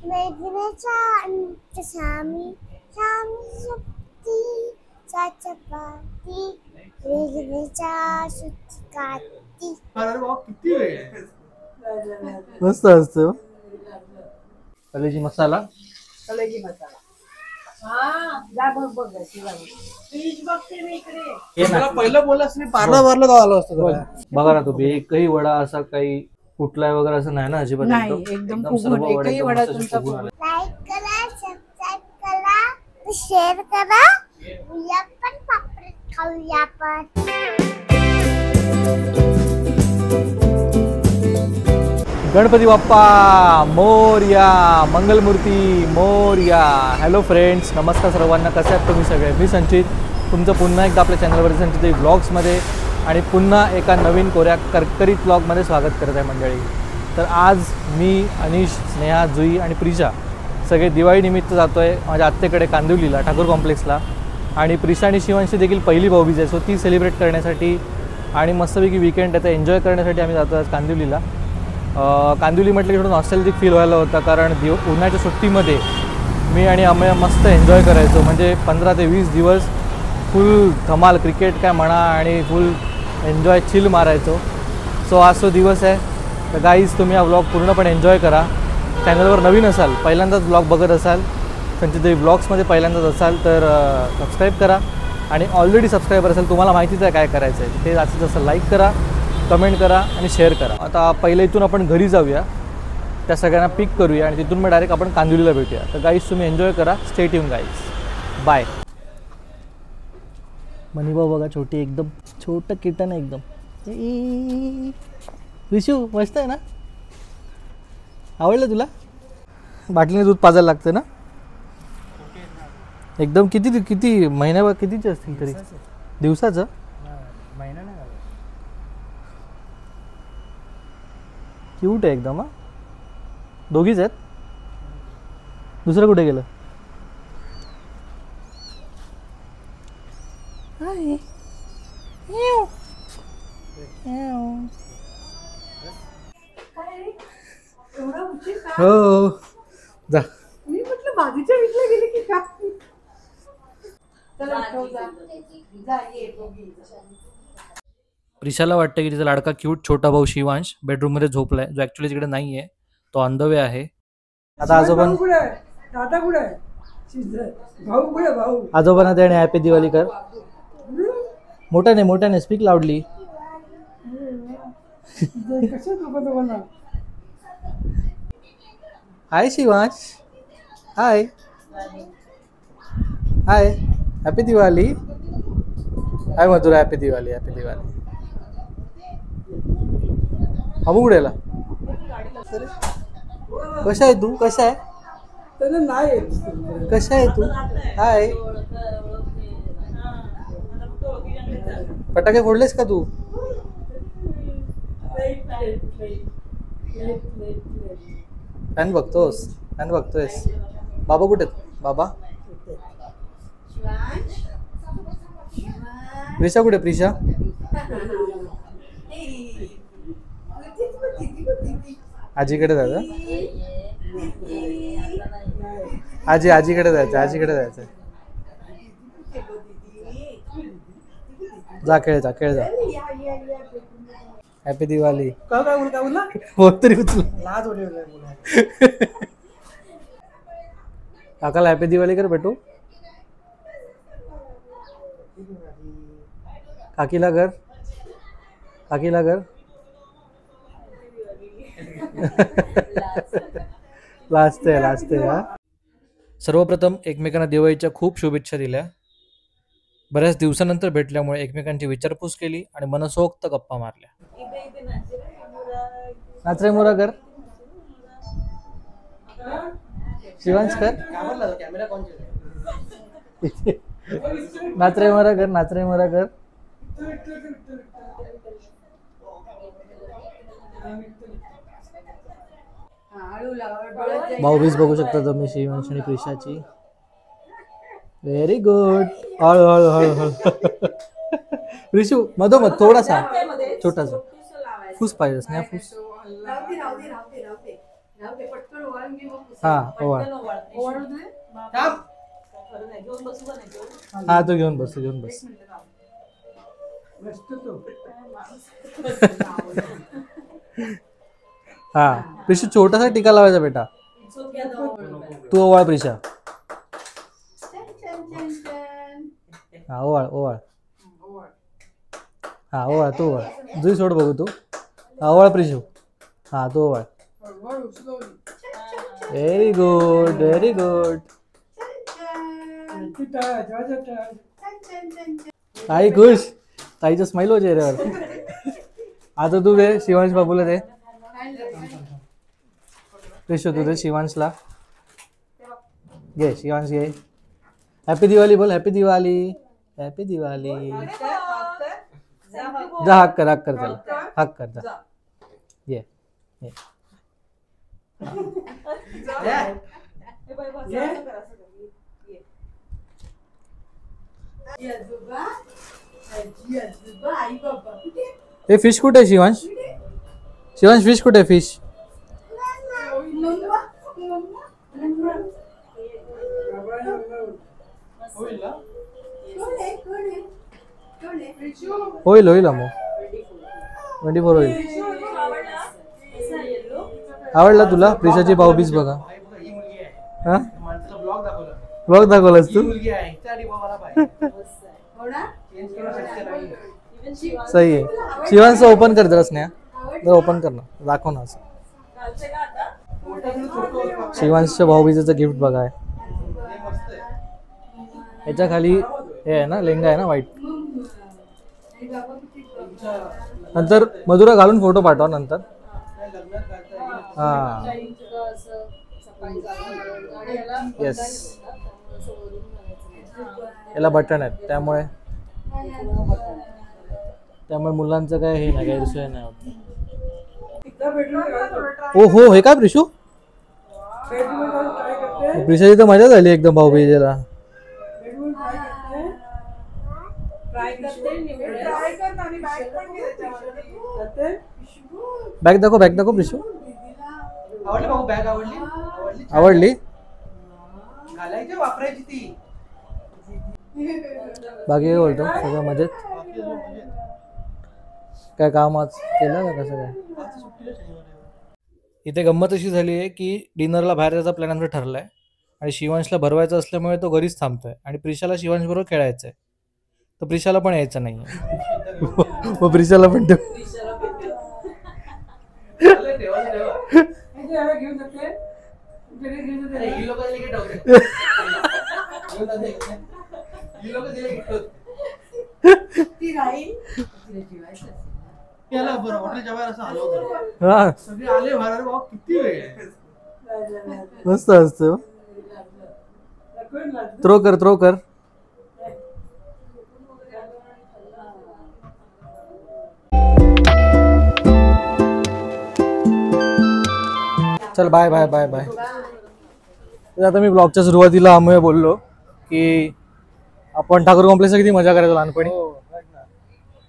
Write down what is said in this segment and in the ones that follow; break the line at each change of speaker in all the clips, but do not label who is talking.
मेघनेचा अंत Sami Sami शक्ती चपाती मेघनेचा सुटकाती.
अरे बाप किती वेळ
मस्त असतं. कलेजी मसाला
पहिलं बोललास नाही पार्ला भरला गाव आलो असतो.
बघा ना तुम्ही एकही वडा असा काही कुठलाय वगैरे असं नाही ना अजिबात.
नाही, एकदम फुगून, एकही वडा तुमचा फुगून.
लाईक करा, सबस्क्राईब करा, शेअर करा. उद्या पण पापड खाऊया आपण.
गणपती बाप्पा मोरया, मंगलमूर्ती मोरया. हॅलो फ्रेंड्स, नमस्कार सर्वांना. कसे आहात तुम्ही सगळे? मी संचित, तुमचं पुन्हा एकदा आपल्या चॅनलवरती संचित व्लॉग्समध्ये आणि पुन्हा एका नवीन कोऱ्या करकरीत व्लॉगमध्ये स्वागत करत आहे मंडळी. तर आज मी, अनिश, स्नेहा, जुई आणि प्रिशा सगळे दिवाळीनिमित्त जातो आहे माझ्या आत्तेकडे कांदिवलीला, ठाकूर कॉम्प्लेक्सला. आणि प्रिशा आणि शिवांशी देखील पहिली भाऊबीज आहे, सो ती सेलिब्रेट करण्यासाठी आणि मस्तपैकी वीकेंड आहे तर एन्जॉय करण्यासाठी आम्ही जातो आज कांदिवलीला. कांदिवली म्हटलं की थोडं नॉस्टॅल्जिक फील व्हायला होता, कारण उन्हाळ्याच्या सुट्टीमध्ये मी आणि अमया मस्त एन्जॉय करायचो. म्हणजे 15 ते 20 दिवस फुल धमाल, क्रिकेट काय म्हणा आणि फुल एन्जॉय चिल मारायचो. सो आज तो दिवस आहे. तर गाईज, तुम्ही हा व्लॉग पूर्णपणे एन्जॉय करा. चॅनलवर नवीन असाल, पहिल्यांदाच व्लॉग बघत असाल, संचित व्लॉग्समध्ये पहिल्यांदाच असाल तर सबस्क्राईब करा. आणि ऑलरेडी सबस्क्रायबर असेल, तुम्हाला माहितीच आहे काय करायचं आहे. ते जास्तीत जास्त लाईक करा, कमेंट करा आणि शेअर करा. आता पहिले इथून आपण घरी जाऊया, त्या सगळ्यांना पिक करूया आणि तिथून मग डायरेक्ट आपण कांदिवलीला भेटूया. तर गाईज, तुम्ही एन्जॉय करा. Stay tune guys. बाय. मनीबा बघा, छोटी एकदम छोटं किटन आहे एकदम. विशू मस्त आहे ना? आवडलं तुला? बाटलीने दूध पाजायला लागतं ना एकदम. किती किती महिन्याभर कितीचे असतील तरी? दिवसाचं?
महिना नाही झाला.
क्यूट आहे एकदम. हा, दोघीच आहेत. दुसरं कुठे गेलं? हो जा.
मी म्हटलं बाजूच्या विकल्या गेले की काय.
प्रिशाला वाटतं की तिचा लाडका क्यूट छोटा भाऊ शिवांश बेडरूममध्ये झोपलाय, जो ॲक्च्युली तिकडे नाही आहे, तो ऑन द वे आहे. आता आजोबा
दादा कुठे आहे? भाऊ कुठे? भाऊ
आजोबांना त्याने हॅपी दिवाळी कर. मोठ्याने मोठ्याने स्पीक लाऊडली. हाय शिवांश. हाय हाय. हॅपी दिवाळी. हाय मधुरा. हॅपी दिवाळी. हॅपी दिवाळी. अबू कुठेला? कशा आहे तू? कशा आहे? कशा आहे तू? हाय. फटाके फोडलेस का तू? फॅन बघतोस? फॅन बघतोयस? बाबा कुठे? बाबा. प्रिशा कुठे? प्रिशा आजीकडे जायचं. आजीकडे जायचं. आजीकडे जायचं. जा खेळ जा. खेळ जा. हॅपी दिवाळी.
काय बोलला?
हो तरी उचल.
लाज होते.
काकाला हॅपी दिवाळी कर बेटू. काकीला कर. काकीला कर. लास्ट आहे हा. सर्वप्रथम एकमेकांना दिवाळीच्या खूप शुभेच्छा दिल्या. बऱ्याच दिवसानंतर भेटल्यामुळे एकमेकांची विचारपूस केली आणि मनसोक्त गप्पा मारल्या. नाच रे मोरा कर. शिवांश कर. नाच रे मोरा कर. नाच रे मोरा कर. भाऊबीज बघू शकता तुम्ही शिवांश आणि प्रिशाची. Very good. हळू हळू हळू हळू. रिशू मधोमध थोडासा छोटासा फूस पाहिजे ना. फूस हा ओवाळ.
थांब.
हा तू घेऊन बस, घेऊन बस.
मस्त तो.
हा प्रिशू छोटासा टिका लावायचा बेटा. तू ओवाळ प्रिशा. हा ओवाळ ओवाळ. हा ओवाळ तू ओवाळ. जुई सोड बघू तू. हा ओवाळ प्रिशू. हा तू ओवाळ. Very good very good. ताई खुश. ताईचं स्माईल हो चेहऱ्यावर. आता तू दे शिवांश बाबूला दे. प्रिशू तू दे शिवांशला. घे शिवांश घे. हॅपी दिवाळी बोल. हॅपी दिवाळी. हॅपी दिवाळी. जा हक कर हक कर त्याला. हक कर जा. ये ये. हे फिश कुठे आहे शिवांश? शिवांश फिश कुठे आहे फिश? होईल होईल मग 24 होईल. आवडला तुला प्रिशाची भाऊबीज बघा. हा ब्लॉग दाखवलास तू. सही आहे. शिवांशचं ओपन कर जरा स्नेहा. जरा ओपन कर ना. दाखव ना असं. शिवांशच्या भाऊबीजेचं गिफ्ट बघा. याच्या खाली हे आहे ना लेंगा आहे ना व्हाईट. नंतर मधुरा घालून फोटो पाठवा नंतर. हा येस. याला बटन आहेत त्यामुळे मुलांचं काय हे नाही गैरसोय नाही होत. ओ हो हे काय प्रिशू? प्रिशाची तर मजा झाली एकदम भाऊबीजेला. बॅग दाखव बॅग दाखव प्रिशू.
आवडली भाऊ बॅग? आवडली?
आवडली?
घालायची वापरायची ती.
बाकी काय बोलतो? सगळं मजेत? काय काम आज केलं का कसं काय? इथे गंमत अशी झाली आहे की डिनरला बाहेर जायचा प्लॅन आमचा ठरलाय आणि शिवांशला भरवायचं असल्यामुळे तो घरीच थांबतोय आणि प्रिशाला शिवांश बरोबर खेळायचंय. तर प्रिशाला पण यायचं नाही. मग प्रिशाला पण ठेव. हा
सगळे आले बाहेर. बाबा किती वेळ.
मस्त असतं. थ्रो कर थ्रो कर. चल बाय बाय बाय बाय. आता मी ब्लॉगच्या सुरुवातीला आम्ही बोललो की आपण ठाकूर कॉम्प्लेक्सला किती मजा करायचो लहानपणी.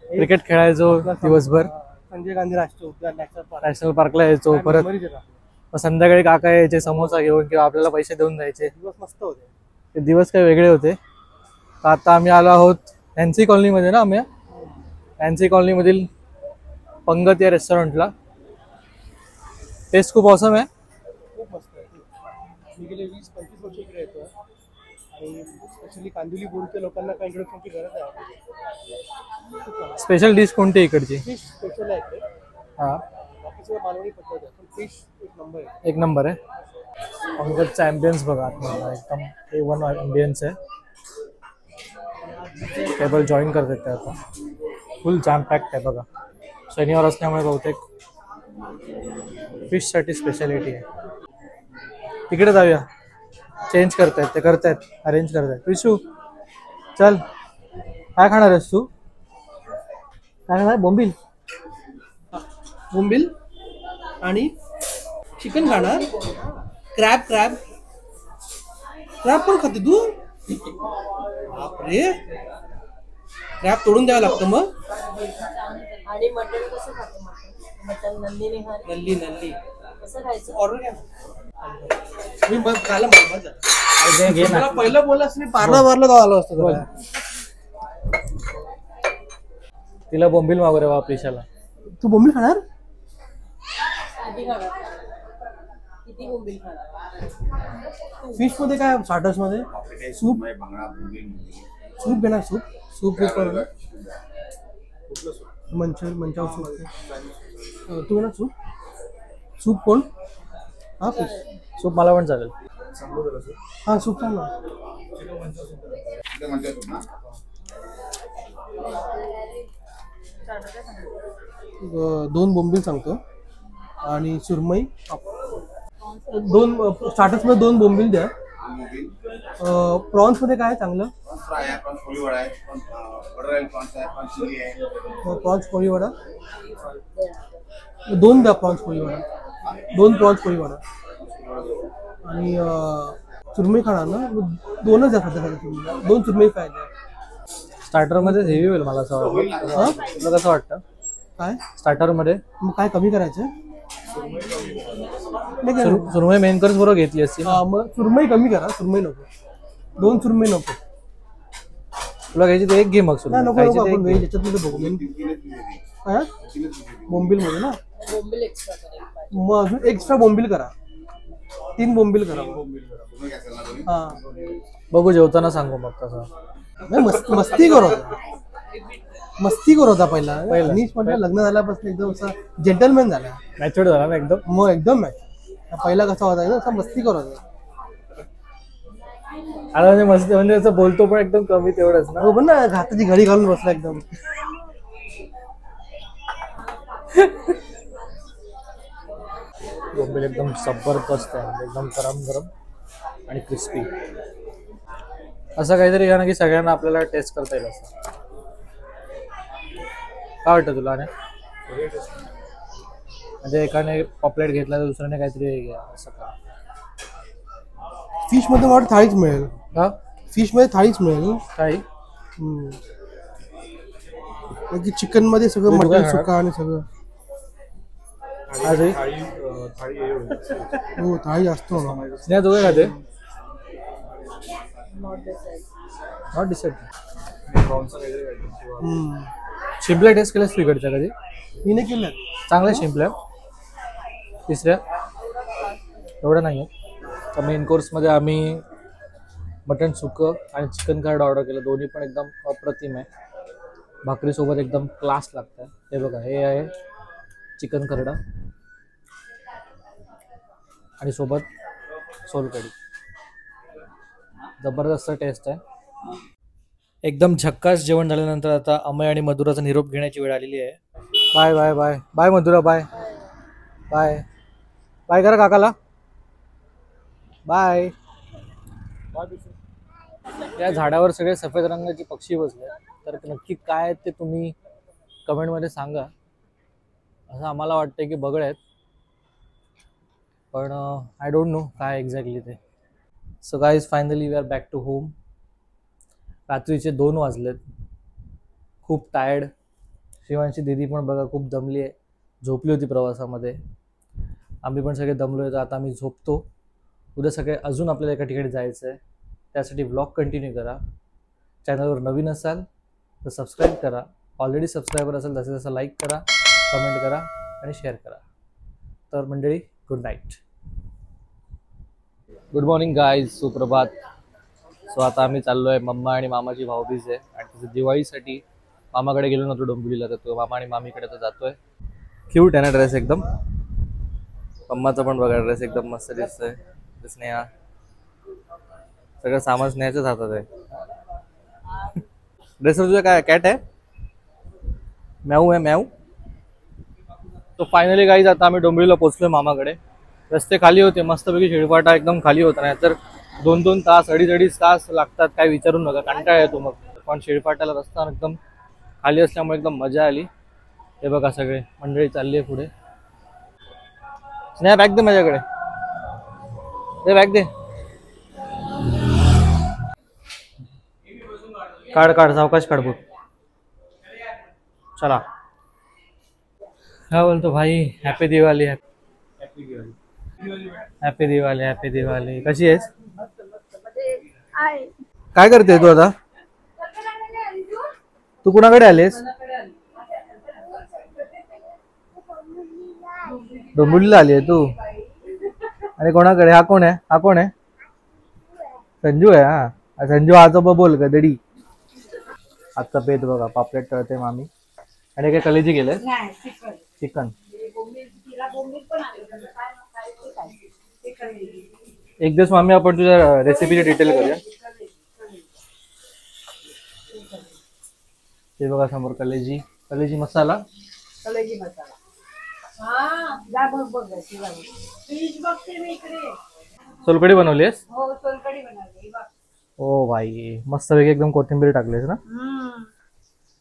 क्रिकेट खेळायचो दिवसभर.
संजय गांधी राष्ट्रीय उद्यान
नॅशनल पार्कला यायचो. परत संध्याकाळी काका यायचे समोसा घेऊन किंवा आपल्याला पैसे देऊन जायचे.
दिवस मस्त होते.
ते दिवस काही वेगळे होते. तर आता आम्ही आलो आहोत एनसी कॉलनीमध्ये ना. आम्ही एनसी कॉलनीमधील पंगत या रेस्टॉरंटला. टेस्ट खूप ऑसम आहे.
खूप मस्त आहे. मी गेले 20-25 वर्ष इकडे येतो आणि स्पेशली कांदिवली बोलते लोकांना काही इंट्रोडक्शनची गरज आहे.
स्पेशल डिश कोणती इकडची?
फिश स्पेशल आहे इकडे.
हां
बाकी सगळं मालवणी पद्धत आहे पण फिश एक नंबर आहे.
एक नंबर आहे. पंगतचा ॲम्बियन्स बघा आतमध्ये एकदम A1 ॲम्बियन्स आहे. टेबल जॉईन करतात ते आता. फुल जॅम पॅक्ड आहे बघा. शनिवार असल्यामुळे बहुतेक फिशसाठी स्पेशालिटी आहे. तिकडे जाऊया. चेंज करतायत ते करतायत अरेंज करतायत. विशू चल काय खाणार आहेस तू? काय खाणार? बोंबील
बोंबील आणि चिकन खाणार. क्रॅब क्रॅब क्रॅब पण खाते तू? बापरे. क्रॅब तोडून द्यावं लागतं मग.
आणि मटण कसं खातो? मटण नल्ली निघाली.
नल्ली नल्ली ऑर्डर घ्या. मी खायला मजा.
घे ना.
मला पहिलं बोललास नाही, पार्लर आलो असतो
बोल. तिला बोंबील मागू रे बाप प्रिशाला.
तू बोंबील खाणार? फिश मध्ये काय स्टार्टर्स मध्ये सूप सूप घेणार सूप मंचाव सूप तू घेणार सूप कोण? हा फिश
सूप मला पण चालेल.
हा सूप सांग ना. दोन बोंबील सांगतो आणि सुरमई दोन स्टार्टर्स मध्ये 2 बोंबील द्या. प्रॉन्स मध्ये काय चांगलं? प्रॉन्स पोळी वडा 2 द्या. प्रॉन्स पोळी वडा 2 प्रॉन्स पोळी वडा आणि सुरमई खाणार ना? 2च द्या सध्या. 2 सुरमई फ्राय द्या.
स्टार्टर मध्ये हेवी होईल मला असं वाटतं. तुला कसं वाटतं?
काय
स्टार्टर मध्ये
मग काय कमी करायचं?
सुरमई मेन कोर्स बरोबर घेतली असती.
मग सुरमई कमी करा. सुरमई नको. 2 सुरमई नको.
तुला घ्यायची तर एक घे मग.
नाही नको नको. आपण व्हेज याच्यातमध्ये बघू. काय बोंबील मध्ये ना? मग अजून एक्स्ट्रा बोंबील करा. 3 बोंबील करा. हा
बघू जेवताना सांगू मग तसं.
मस्ती करू होता पहिला. अनिश म्हटलं लग्न झाल्यापासून एकदम असा जेंटलमॅन झाला.
मॅच्युअर्ड झाला ना एकदम.
मग एकदम पहिला कसा होता एकदम असा मस्ती करत होता.
आता म्हणजे मस्ती म्हणजे असं बोलतो पण एकदम कमी तेवढंच ना.
हो पण ना घाताची घडी घालून बसला एकदम.
बोंबील एकदम जबरदस्त आहे. एकदम गरम आणि क्रिस्पी. असं काहीतरी घ्या ना की सगळ्यांना आपल्याला टेस्ट करता येईल असं. काय वाटतं तुला? म्हणजे एकाने पॉपलेट घेतला तर दुसऱ्याने काहीतरी घ्या असं का?
फिश मध्ये मला थाळीच मिळेल.
हा
फिश मध्ये थाळीच मिळेल.
थाळी
चिकन मध्ये सगळं मटन सुका आणि सगळं. हो थाळी जास्त होणार.
स्नेहा दोघे खाते? Not decide. शिंपल्या टेस्ट केल्यास तिकडच्या कधी?
मी केलं.
चांगल्या शिंपल्या. तिसऱ्या एवढं नाही आहे. तर मेन कोर्समध्ये आम्ही मटण सुकं आणि चिकन कार्ड ऑर्डर केलं. दोन्ही पण एकदम अप्रतिम आहे. भाकरीसोबत एकदम क्लास लागतं. हे बघा हे आहे चिकन खरडा आणि सोबत सोलकढी. जबरदस्त टेस्ट आहे. एकदम झक्कास जेवण झाल्यानंतर आता अमय आणि मधुराचा निरोप घेण्याची वेळ आलेली आहे. Bye bye bye bye Madhura. Bye bye bye करा काकाला. बाय. या झाडावर सगळे सफेद रंगाचे पक्षी बसले. तर नक्की काय आहेत ते तुम्ही कमेंटमध्ये सांगा. असं आम्हाला वाटतं की बगळे आहेत पण आय डोंट नो काय एक्झॅक्टली ते. So guys finally we are back to home. रात्रीचे 2 वाजलेत. खूप टायर्ड. शिवांची दीदी पण बघा खूप दमली आहे. झोपली होती प्रवासामध्ये. आम्ही पण सगळे दमलो आहे. तर आता आम्ही झोपतो. उद्या सगळे अजून आपल्याला एका ठिकाणी जायचं आहे. त्यासाठी व्लॉग कंटिन्यू करा. चॅनलवर नवीन असाल तर सबस्क्राईब करा. ऑलरेडी सबस्क्रायबर असेल तसं तसं लाईक करा, कमेंट करा आणि शेअर करा. तर मंडळी good night. Good morning guys. सुप्रभात. सो आता आम्ही चाललो आहे. मम्मा आणि मामाची भाऊबीज आहे आणि तिथे दिवाळीसाठी मामाकडे गेलो नव्हतो डोंबिवलीला. तर तो मामा आणि मामीकडे तर जातोय. क्यूट आहे ना ड्रेस एकदम. मम्माचा पण बघा ड्रेस एकदम मस्त दिसतोय. स्नेहा सगळं सामान स्नेहाच्याच हातात आहे. ड्रेसवर तुझं काय कॅट आहे? मॅऊ आहे मॅऊ. तो फायनली गाईज आता आम्ही डोंबिवलीला पोहोचलोय मामाकडे. रस्ते खाली होते मस्तपैकी. शेळपाटा एकदम खाली होता. नाही तर 2-2 तास 2.5 तास लागतात. काय विचारून नका. कंटाळा येतो मग. पण शेळपाट्याला रस्ता एकदम खाली असल्यामुळे एकदम मजा आली. हे बघा सगळे मंडळी चालली आहे पुढे. स्नेहा बॅग दे माझ्याकडे. ते बॅग दे. काढ सावकाश काढ बघ. चला. काय बोलतो भाई? Happy Diwali. Happy Diwali, happy Diwali. कशी आहेस? काय करते तू आता? तू कुणाकडे आलीस? डोंबिवलीला आली आहे तू? आणि कोणाकडे? हा कोण आहे? हा कोण आहे? संजू आहे. हा संजू आजोबा बोल गदडी. आजचा पेट बघा, पापलेट तळते मामी. आणि काय कलेजी गेले? चिकन. एक दिवस मामी आपण तुझ्या रेसिपीची डिटेल करूया. ते बघा समोर कलेजी, कलेजी मसाला. सोलकढी बनवलीस? ओ भाई मस्त वेगळी एकदम कोथिंबीर टाकलीस ना.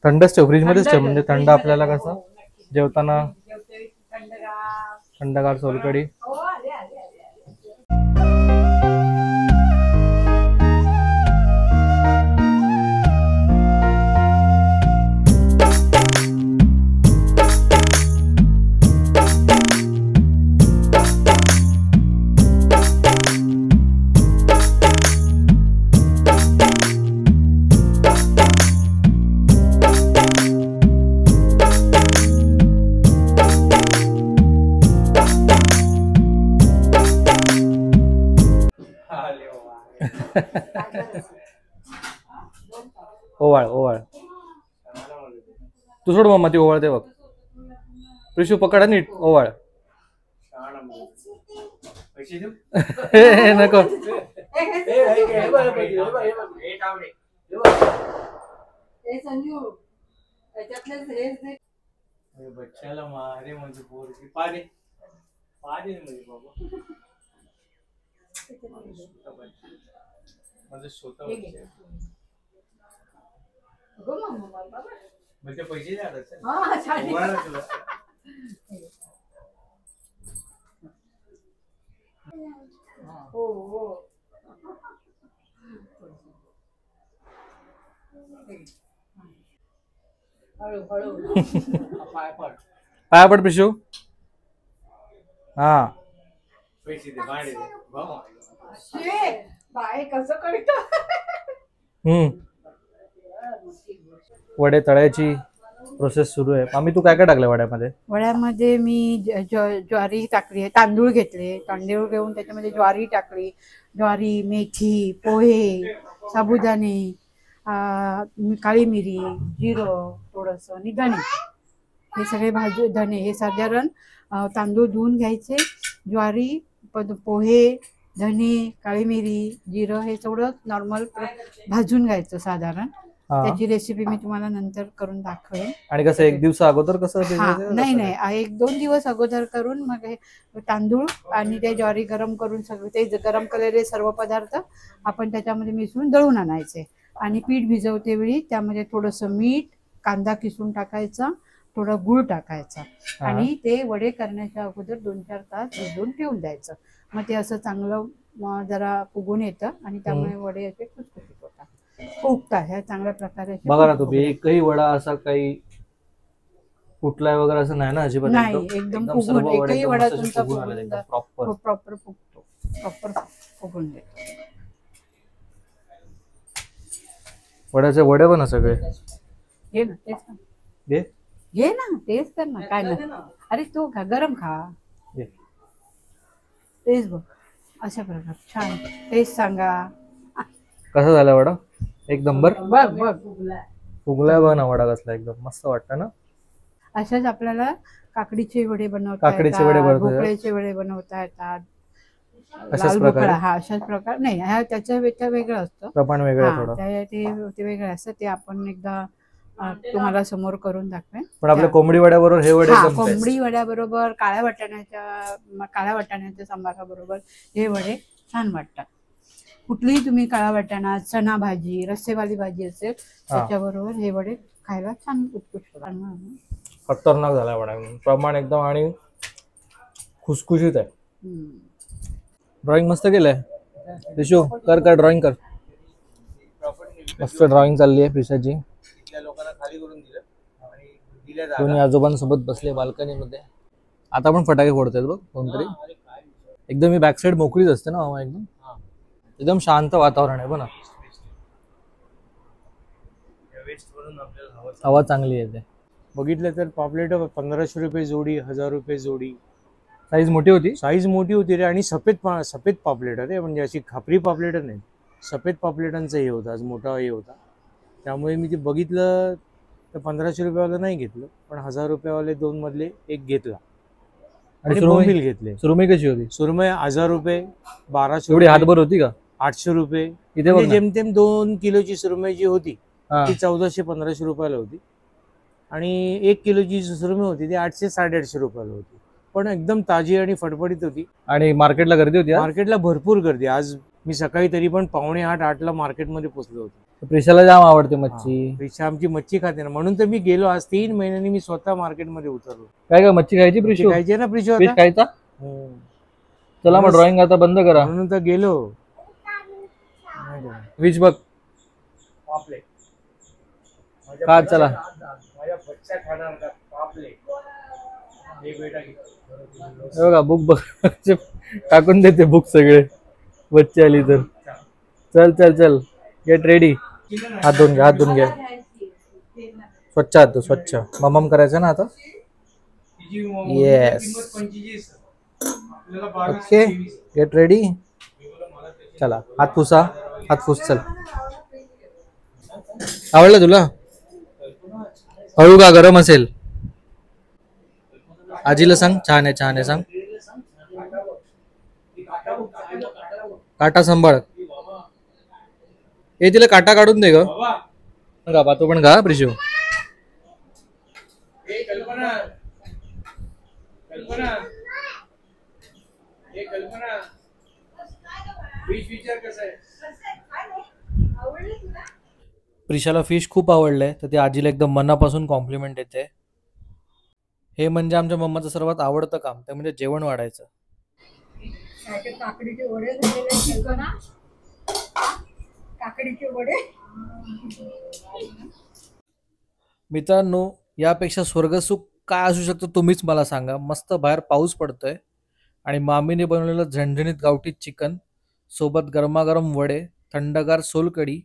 थंडच ठेव, फ्रीज मध्येच ठेव, म्हणजे थंड आपल्याला कसं जेवताना थंडगार सोलकढी. ओवाळ ओवाळ. तू सोड मम्मा ती ओवाळते बघ. प्रिशू पकडा नीट ओवाळ. नको.
बच्चाला मारे म्हणजे पोरगी पाडे पाडे म्हणजे बाबा म्हणजे स्वतः म्हणजे पैसे द्या तुला.
पाया पड प्रिशू. हा
पैसे दे भाडे दे भाऊ.
वडे तळायची प्रोसेस सुरू आहे. आम्ही तू काय काय टाकलं वड्यामध्ये?
वड्यामध्ये मी ज्वारी टाकली आहे, तांदूळ घेतले, तांदूळ घेऊन त्याच्यामध्ये ज्वारी टाकली, ज्वारी, मेथी, पोहे, साबुदाणे, काळी मिरी, जिरं थोडंसं आणि धणे, हे सगळे भाजी धणे हे साधारण तांदूळ धुवून घ्यायचे, ज्वारी, पोहे, धणे, काळी मिरी, जिरं हे थोडं नॉर्मल भाजून घ्यायचं साधारण. त्याची रेसिपी मी तुम्हाला नंतर करून दाखवेन.
आणि कसं एक दिवस अगोदर कसं?
नाही नाही, 1-2 दिवस अगोदर करून मग हे तांदूळ आणि ते ज्वारी गरम करून सगळे ते गरम केलेले सर्व पदार्थ आपण त्याच्यामध्ये मिसळून दळून आणायचे. आणि पीठ भिजवते वेळी त्यामध्ये थोडंसं मीठ, कांदा किसून टाकायचा, थोडं गूळ टाकायचा आणि ते वडे करण्याच्या अगोदर 2-4 तास भिजवून ठेवून द्यायचं. मग ते असं चांगलं जरा फुगून येतं आणि त्यामुळे वडे असे खुसखुशीत होतात, फुगतात. ह्या चांगल्या प्रकारे
बघा ना तुम्ही, एकही वडा असा काही फुटलाय वगैरे असं नाही ना अजिबात?
नाही, एकदम फुगून एकही वडा तुमचा
प्रॉपर
फुगतो, प्रॉपर फुगून देतो.
वड्याचे वडे पण सगळे
घे ना तेच ना, घे ना तेच कर ना. काय ना, अरे तू खा, गरम खा. तेच बघ अशा प्रकार छान टेस्ट सांगा.
कसा झाला वडा? एक नंबर.
बघ बघ
फुगलाय बघ ना वडा, कसला एकदम मस्त वाटतं ना.
अशाच आपल्याला काकडीचे वडे बनवता येतात, भोपळ्याचे वडे बनवता येतात, लाल भोपळा. हा अशाच प्रकार नाही, ह्या त्याच्या वेगळं असतं,
प्रमाण वेगळं
ते वेगळं असतं. ते आपण एकदा तुम्हाला समोर करून दाखवेन.
पण आपल्या कोंबडी वड्याबरोबर हे वडे,
कोंबडी वड्याबरोबर, काळ्या वाटाण्याच्या सांबाराबरोबर हे वडे छान वाटतात. कुठलीही तुम्ही काळा वाटाणा, चणा भाजी, रस्सेवाली भाजी असेल त्याच्याबरोबर हे वडे खायला छान उत्कृष्ट.
खतरनाक झाला वडा, प्रमाण एकदम आणि खुसखुशीत आहे. ड्रॉइंग मस्त केलंय रिशू, कर ड्रॉइंग कर. मस्त ड्रॉइंग चालली आहे प्रिशाची.
लोकांना खाली करून दिलं आणि
दोन्ही आजोबांसोबत बसले बाल्कनी मध्ये. आता पण फटाके फोडतायत बघ कोणतरी. एकदम ही बॅक साईड मोकळीच असते ना मामा, एकदम एकदम शांत वातावरण आहे बघ ना. हवा चांगली येते.
बघितलं तर पापलेट 1500 रुपये जोडी, 1000 रुपये जोडी.
साईज मोठी होती.
साईज मोठी होती रे. आणि सफेद पापलेट रे, म्हणजे अशी खापरी पापलेट नाही, सफेद पापलेटांचा हे होता, आज मोठा हे होता. त्यामुळे मी ते बघितलं तर 1500 रुपयावाला नाही घेतलं, पण 1000 रुपयावाले 2 मधले एक घेतला. आणि बोंबील घेतले.
सुरमई कशी होती?
सुरमई 1000 रुपये, 1200
एवढी हातभर होती का?
800 रुपये.
इथे
म्हणजे जेमतेम 2 किलोची सुरमई जी होती
हा.
ती 1400-1500 रुपयाला होती. आणि 1 किलोची सुरमई होती ती 800-850 रुपयाला होती. पण एकदम ताजी आणि फडफडीत होती.
आणि मार्केटला गर्दी होती आज?
मार्केटला भरपूर गर्दी. आज मी सकाळी तरी पण 7:45-8ला मार्केटमध्ये पोहोचलो होतो.
प्रिशाला जाम आवडते मच्छी.
प्रिशा आमची मच्छी खाते ना, म्हणून तर मी गेलो. आज 3 महिन्यांनी मी स्वतः मार्केटमध्ये उतरलो.
काय काय मच्छी खायची प्रिशू?
खायची ना प्रिशू
फिश
आता.
खायचा. चला मग ड्रॉइंग आता बंद करा.
म्हणून तर गेलो.
फिश बघ का. चला
माझ्या बच्चा खाणार का पापलेट. हे बेटा घे.
हे बघा बुक बघ टाकून देते बुक सगळे. बच्ची आली तर. चल चल चल गेट रेडी. हात धुवून घ्या, हात धुवून घ्या. स्वच्छ हात धु, स्वच्छ. ममम करायचं ना आता. Yes okay get ready. चला हात पुसा, हात पुस. चल आवडलं तुला? हळू का, गरम असेल. आजीला सांग छान आहे, छान आहे सांग. काटा सांभाळ. हे तिला काटा काढून दे ग. तू पण का प्रिशू? प्रिशाला फिश खूप आवडलंय, तर ती आजीला एकदम मनापासून कॉम्प्लिमेंट देते. हे म्हणजे आमच्या मम्माचं सर्वात आवडतं काम, ते म्हणजे जेवण वाढायचं.
काकडीचे वडे झालेले चिकन, काकडीचे वडे.
मित्रांनो, यापेक्षा स्वर्गसुख काय असू शकतं तुम्हीच मला सांगा. मस्त बाहेर पाऊस पडतोय आणि मामीने बनवलेलं झणझणीत गावठी चिकन सोबत गरमागरम वडे, थंडगार सोलकढी,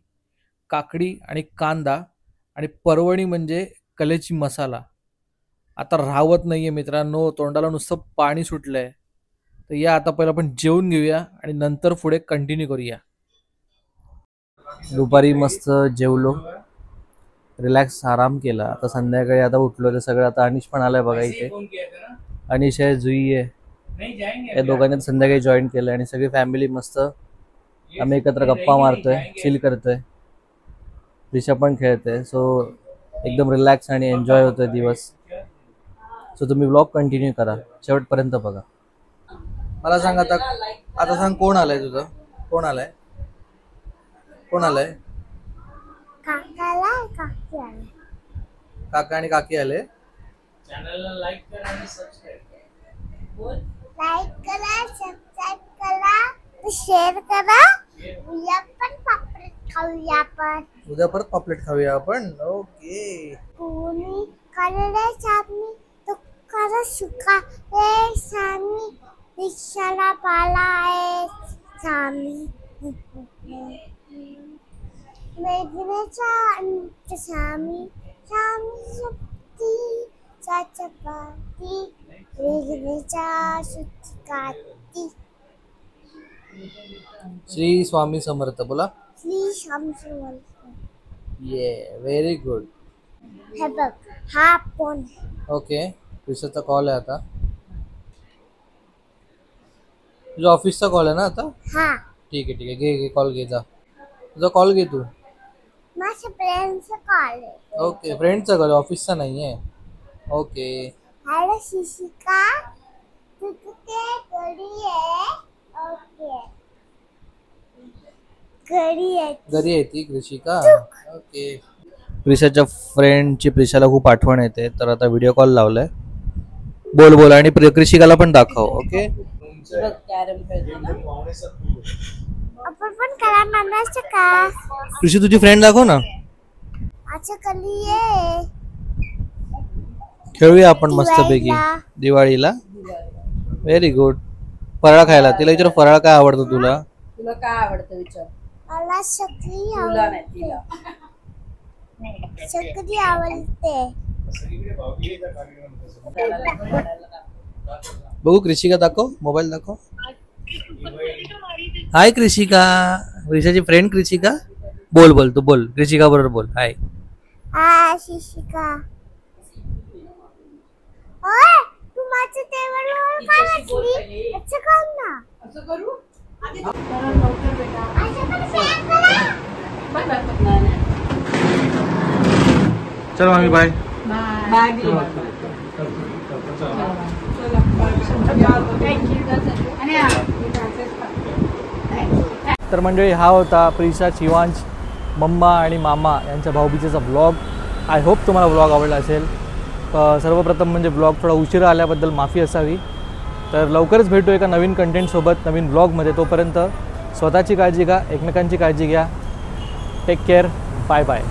काकडी आणि कांदा आणि परवणी म्हणजे कलेची मसाला. आता राहवत नाहीये मित्रांनो, तोंडाला नुसतं पाणी सुटलंय. तर या आता पहिलं आपण जेवून घेऊया आणि नंतर पुढे कंटिन्यू करूया. दुपारी मस्त जेवलो, रिलॅक्स आराम केला. आता संध्याकाळी आता उठलो तर सगळं. आता अनिश पण आलाय बघा इथे. अनिश आहे, जुई आहे, या दोघांनी संध्याकाळी जॉईन केलं आणि सगळी फॅमिली मस्त आम्ही एकत्र गप्पा मारतोय, चिल करतोय. रिषा पण खेळते. सो एकदम रिलॅक्स आणि एन्जॉय होतोय दिवस. सो तुम्ही व्लॉग कंटिन्यू करा, शेवटपर्यंत बघा. मला सांग आता सांग कोण आलंय तुझं? कोण आलंय? कोण आलंय?
काकाला काकी आले.
काका आणि काकी आले.
चॅनलला लाईक करा आणि सबस्क्राईब.
लाईक करा, सबस्क्राईब करा, शेअर करा. उद्या पण पापलेट खाऊया आपण.
उद्या परत पापलेट खाऊया आपण. ओके.
कोणी करडे सामी तो कर सुका ए सामी रिक्षाला पाला आहे सामी. मेघनेचा अंत सामी सामी शक्ती चपाती मेघनेचा सुटकाती.
श्री स्वामी समर्थ बोला.
श्री स्वामी समर्थ.
ये व्हेरी गुड.
हे बघ हा फोन.
ओके. रिषाचा कॉल आहे आता. तुझ्या ऑफिसचा कॉल आहे ना आता?
हा.
ठीक आहे ठीक आहे. घे कॉल घे, जा तुझा कॉल घे तू.
माझ्या फ्रेंडचा कॉल आहे.
ओके. फ्रेंडचा कॉल, ऑफिसचा नाही आहे. ओके.
हॅलो शिशिका, तू कुठे घरी आहे? ओके घरी आहे.
घरी आहे ती कृषिका. ओके. प्रिशाच्या फ्रेंडची प्रिशाला खूप आठवण येते, तर आता व्हिडिओ कॉल लावलाय. बोल बोल आणि कृषिकाला पण दाखव. ओके.
आपण पण करा म्हणायचं का?
कृषी तुझी फ्रेंड दाखव ना.
अच्छा कली आहे.
खेळूया आपण मस्तपैकी दिवाळीला. Very good. फराळ खायला. तिला विचार फराळ काय आवडतं तुला?
तुला काय आवडतं विचार.
मला सकरी
तुला नाही तिला.
सकरी आवडते.
बघू कृषिका दाखव, मोबाईल दाखव. हाय कृषिका, ऋषाची फ्रेंड कृषिका. बोल बोल तू बोल, कृषिका बरोबर बोल. हाय.
हा शिशिका. ओय तू माझ्या टेबलवर काय वाचली? असं कर ना.
असं करू.
असं पण शेअर करा.
चलो मामी बाय. तर मंडळी हा होता प्रिशा, शिवांश, मम्मा आणि मामा यांच्या भाऊबीजेचा ब्लॉग. आय होप तुम्हाला ब्लॉग आवडला असेल. सर्वप्रथम म्हणजे ब्लॉग थोडा उशिरा आल्याबद्दल माफी असावी. तर लवकरच भेटू एका नवीन कंटेंटसोबत नवीन ब्लॉगमध्ये. तोपर्यंत स्वतःची काळजी घ्या, एकमेकांची काळजी घ्या. Take care. Bye bye.